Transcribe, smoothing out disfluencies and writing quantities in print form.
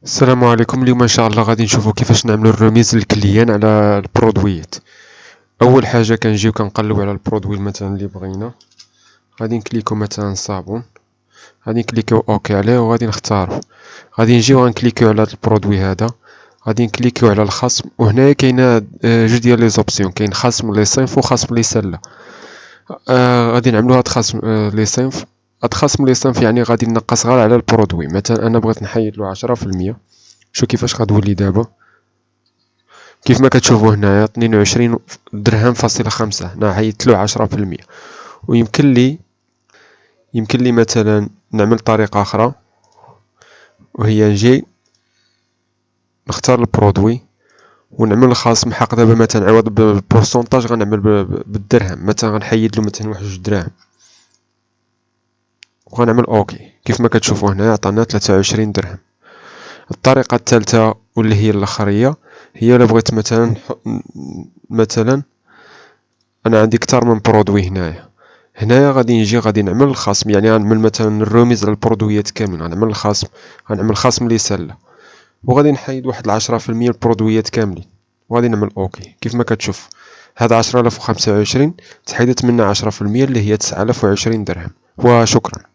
السلام عليكم. اليوم ان شاء الله غادي نشوفوا كيفاش نعملوا الرميز للكليان على البرودويات. اول حاجه كنجيو كنقلبوا على البرودوي مثلا اللي بغينا، غادي نكليكو مثلا صابون، غادي نكليكيو اوكي عليه وغادي نختاروا، غادي نجيو غنكليكيو على هذا البرودوي هذا، غادي نكليكيو على الخصم. وهنايا كاينه جوج ديال لي زوبسيون، كاين خصم لي صنف وخصم لي سله. غادي نعملوا هاد خصم لي صنف. هاد خصم لي صنف يعني غادي نقص غير على البرودوي. مثلا انا بغيت نحيد له 10%. شوف كيفاش غتولي دابا. كيف ما كتشوفوا هنايا 22 درهم فاصلة 5، هنا عيطت له 10%. يمكن لي مثلا نعمل طريقة أخرى، وهي نجي نختار البرودوي ونعمل الخصم حق. دابا مثلا عوض بالبورسونتاج غنعمل بالدرهم، مثلا غنحيد له مثلا 1 درهم وغنعمل اوكي. كيف ما كتشوفوا هنا عطانا 23 درهم. الطريقة الثالثة واللي هي الاخرية، هي الا بغيت مثلا انا عندي كتار من برودوي هنايا غادي نجي غادي نعمل الخصم، يعني غنعمل مثلا الرميز على البرودويات كاملين، غنعمل الخصم، غنعمل خصم لي سله، وغادي نحيد واحد 10% البرودويات كاملين وغادي نعمل اوكي. كيف ما كتشوف هذا 10025 تحيدت منها 10% اللي هي 9020 درهم. وشكرا.